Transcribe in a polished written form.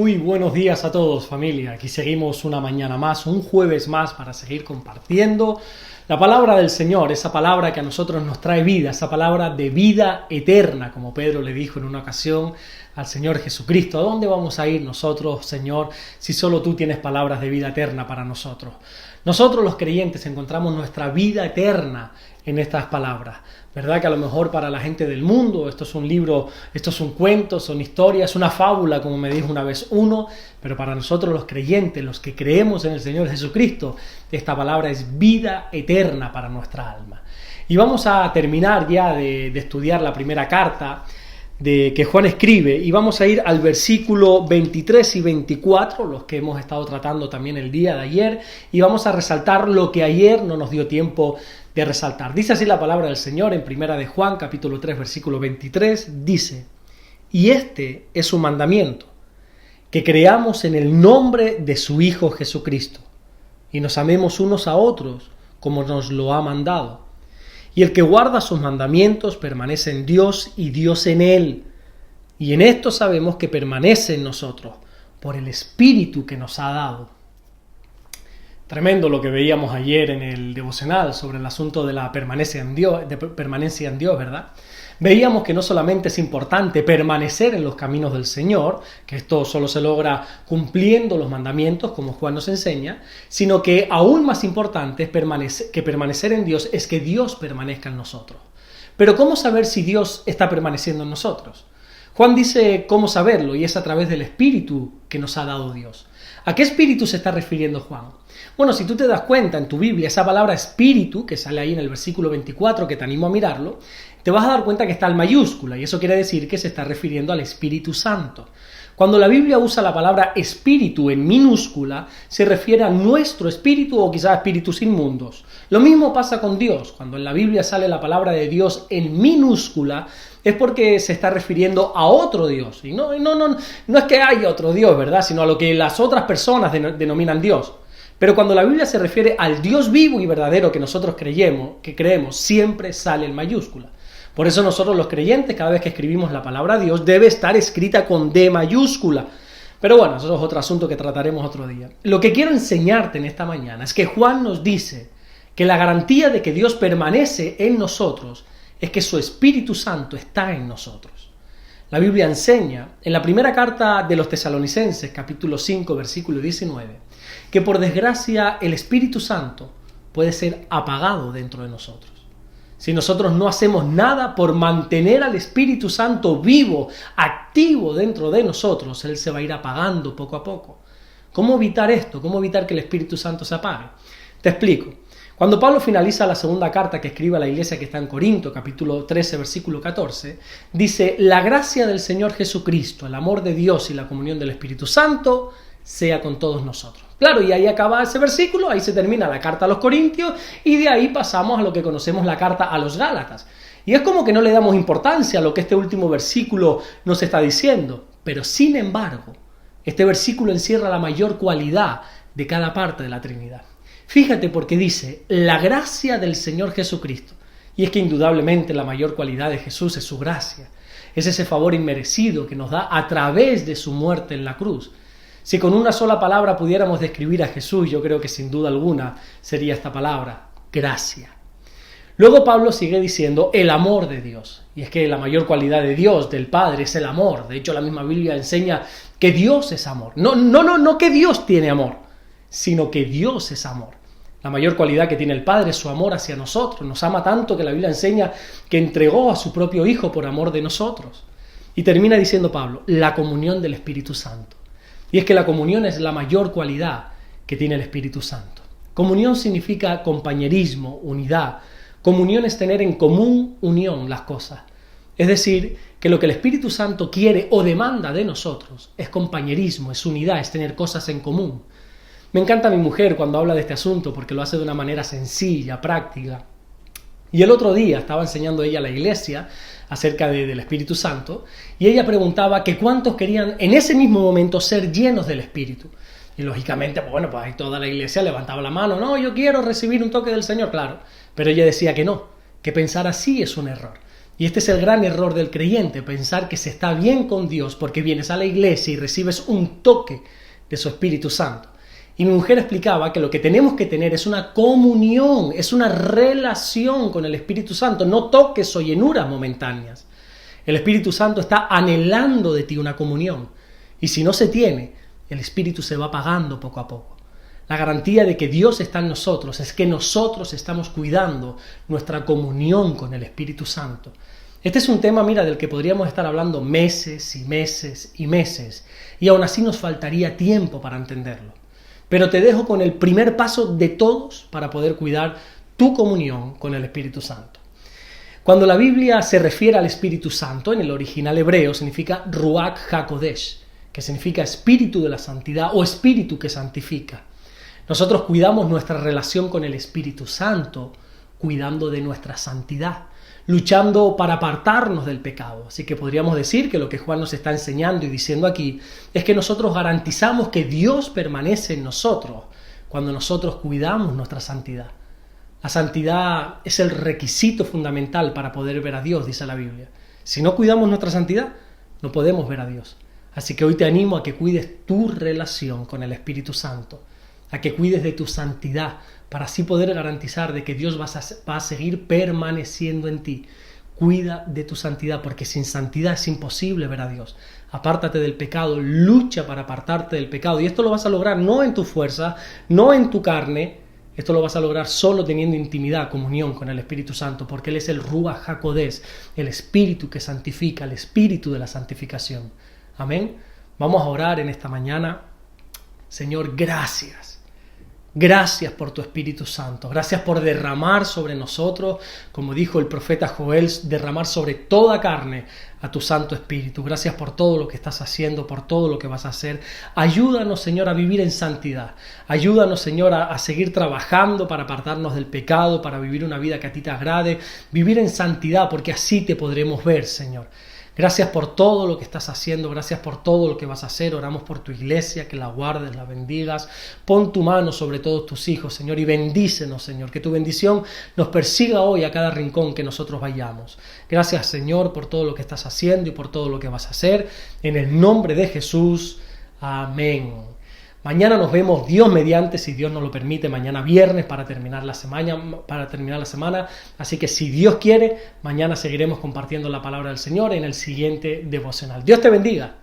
Muy buenos días a todos, familia. Aquí seguimos una mañana más, un jueves más para seguir compartiendo la palabra del Señor, esa palabra que a nosotros nos trae vida, esa palabra de vida eterna, como Pedro le dijo en una ocasión al Señor Jesucristo. ¿A dónde vamos a ir nosotros, Señor, si solo tú tienes palabras de vida eterna para nosotros? Nosotros los creyentes encontramos nuestra vida eterna en estas palabras. ¿Verdad que a lo mejor para la gente del mundo esto es un libro, esto es un cuento, son historias, una fábula, como me dijo una vez uno, pero para nosotros los creyentes, los que creemos en el Señor Jesucristo, esta palabra es vida eterna para nuestra alma. Y vamos a terminar ya de estudiar la primera carta que Juan escribe, y vamos a ir al versículo 23 y 24, los que hemos estado tratando también el día de ayer, y vamos a resaltar lo que ayer no nos dio tiempo de resaltar. Dice así la palabra del Señor en primera de Juan, capítulo 3, versículo 23, dice: y este es su mandamiento, que creamos en el nombre de su Hijo Jesucristo, y nos amemos unos a otros como nos lo ha mandado. Y el que guarda sus mandamientos permanece en Dios y Dios en él. Y en esto sabemos que permanece en nosotros, por el Espíritu que nos ha dado. Tremendo lo que veíamos ayer en el devocional sobre el asunto de la permanencia en Dios, ¿verdad? Veíamos que no solamente es importante permanecer en los caminos del Señor, que esto solo se logra cumpliendo los mandamientos, como Juan nos enseña, sino que aún más importante es permanecer en Dios es que Dios permanezca en nosotros. Pero ¿cómo saber si Dios está permaneciendo en nosotros? Juan dice cómo saberlo, y es a través del Espíritu que nos ha dado Dios. ¿A qué Espíritu se está refiriendo Juan? Bueno, si tú te das cuenta en tu Biblia, esa palabra Espíritu, que sale ahí en el versículo 24, que te animo a mirarlo, te vas a dar cuenta que está en mayúscula, y eso quiere decir que se está refiriendo al Espíritu Santo. Cuando la Biblia usa la palabra espíritu en minúscula, se refiere a nuestro espíritu o quizás espíritus inmundos. Lo mismo pasa con Dios. Cuando en la Biblia sale la palabra de Dios en minúscula, es porque se está refiriendo a otro Dios. Y no es que haya otro Dios, ¿verdad? Sino a lo que las otras personas denominan Dios. Pero cuando la Biblia se refiere al Dios vivo y verdadero que nosotros creemos, siempre sale en mayúscula. Por eso nosotros los creyentes, cada vez que escribimos la palabra Dios, debe estar escrita con D mayúscula. Pero bueno, eso es otro asunto que trataremos otro día. Lo que quiero enseñarte en esta mañana es que Juan nos dice que la garantía de que Dios permanece en nosotros es que su Espíritu Santo está en nosotros. La Biblia enseña, en la primera carta de los Tesalonicenses, capítulo 5, versículo 19, que por desgracia el Espíritu Santo puede ser apagado dentro de nosotros. Si nosotros no hacemos nada por mantener al Espíritu Santo vivo, activo dentro de nosotros, Él se va a ir apagando poco a poco. ¿Cómo evitar esto? ¿Cómo evitar que el Espíritu Santo se apague? Te explico. Cuando Pablo finaliza la segunda carta que escribe a la iglesia que está en Corinto, capítulo 13, versículo 14, dice: la gracia del Señor Jesucristo, el amor de Dios y la comunión del Espíritu Santo sea con todos nosotros. Claro, y ahí acaba ese versículo, ahí se termina la carta a los Corintios, y de ahí pasamos a lo que conocemos la carta a los Gálatas. Y es como que no le damos importancia a lo que este último versículo nos está diciendo, pero sin embargo, este versículo encierra la mayor cualidad de cada parte de la Trinidad. Fíjate porque dice, la gracia del Señor Jesucristo. Y es que indudablemente la mayor cualidad de Jesús es su gracia. Es ese favor inmerecido que nos da a través de su muerte en la cruz. Si con una sola palabra pudiéramos describir a Jesús, yo creo que sin duda alguna sería esta palabra, gracia. Luego Pablo sigue diciendo el amor de Dios. Y es que la mayor cualidad de Dios, del Padre, es el amor. De hecho, la misma Biblia enseña que Dios es amor. No que Dios tiene amor, sino que Dios es amor. La mayor cualidad que tiene el Padre es su amor hacia nosotros. Nos ama tanto que la Biblia enseña que entregó a su propio Hijo por amor de nosotros. Y termina diciendo Pablo, la comunión del Espíritu Santo. Y es que la comunión es la mayor cualidad que tiene el Espíritu Santo. Comunión significa compañerismo, unidad. Comunión es tener en común unión las cosas. Es decir, que lo que el Espíritu Santo quiere o demanda de nosotros es compañerismo, es unidad, es tener cosas en común. Me encanta mi mujer cuando habla de este asunto porque lo hace de una manera sencilla, práctica. Y el otro día estaba enseñando ella a la iglesia acerca del Espíritu Santo y ella preguntaba que cuántos querían en ese mismo momento ser llenos del Espíritu. Y lógicamente, pues ahí toda la iglesia levantaba la mano. No, yo quiero recibir un toque del Señor, claro. Pero ella decía que no, que pensar así es un error. Y este es el gran error del creyente, pensar que se está bien con Dios porque vienes a la iglesia y recibes un toque de su Espíritu Santo. Y mi mujer explicaba que lo que tenemos que tener es una comunión, es una relación con el Espíritu Santo, no toques o llenuras momentáneas. El Espíritu Santo está anhelando de ti una comunión. Y si no se tiene, el Espíritu se va apagando poco a poco. La garantía de que Dios está en nosotros es que nosotros estamos cuidando nuestra comunión con el Espíritu Santo. Este es un tema, mira, del que podríamos estar hablando meses y meses y meses, y aún así nos faltaría tiempo para entenderlo. Pero te dejo con el primer paso de todos para poder cuidar tu comunión con el Espíritu Santo. Cuando la Biblia se refiere al Espíritu Santo, en el original hebreo significa Ruach HaKodesh, que significa Espíritu de la Santidad o Espíritu que santifica. Nosotros cuidamos nuestra relación con el Espíritu Santo, cuidando de nuestra santidad, luchando para apartarnos del pecado. Así que podríamos decir que lo que Juan nos está enseñando y diciendo aquí es que nosotros garantizamos que Dios permanece en nosotros cuando nosotros cuidamos nuestra santidad. La santidad es el requisito fundamental para poder ver a Dios, dice la Biblia. Si no cuidamos nuestra santidad, no podemos ver a Dios. Así que hoy te animo a que cuides tu relación con el Espíritu Santo, a que cuides de tu santidad, para así poder garantizar de que Dios va a seguir permaneciendo en ti. Cuida de tu santidad, porque sin santidad es imposible ver a Dios. Apártate del pecado, lucha para apartarte del pecado. Y esto lo vas a lograr no en tu fuerza, no en tu carne. Esto lo vas a lograr solo teniendo intimidad, comunión con el Espíritu Santo, porque Él es el Ruach HaKodesh, el Espíritu que santifica, el Espíritu de la santificación. Amén. Vamos a orar en esta mañana. Señor, gracias. Gracias por tu Espíritu Santo. Gracias por derramar sobre nosotros, como dijo el profeta Joel, derramar sobre toda carne a tu Santo Espíritu. Gracias por todo lo que estás haciendo, por todo lo que vas a hacer. Ayúdanos, Señor, a vivir en santidad. Ayúdanos, Señor, a seguir trabajando para apartarnos del pecado, para vivir una vida que a ti te agrade. Vivir en santidad, porque así te podremos ver, Señor. Gracias por todo lo que estás haciendo, gracias por todo lo que vas a hacer. Oramos por tu iglesia, que la guardes, la bendigas. Pon tu mano sobre todos tus hijos, Señor, y bendícenos, Señor. Que tu bendición nos persiga hoy a cada rincón que nosotros vayamos. Gracias, Señor, por todo lo que estás haciendo y por todo lo que vas a hacer. En el nombre de Jesús. Amén. Mañana nos vemos, Dios mediante, si Dios nos lo permite, mañana viernes para terminar la semana. Así que si Dios quiere, mañana seguiremos compartiendo la palabra del Señor en el siguiente devocional. Dios te bendiga.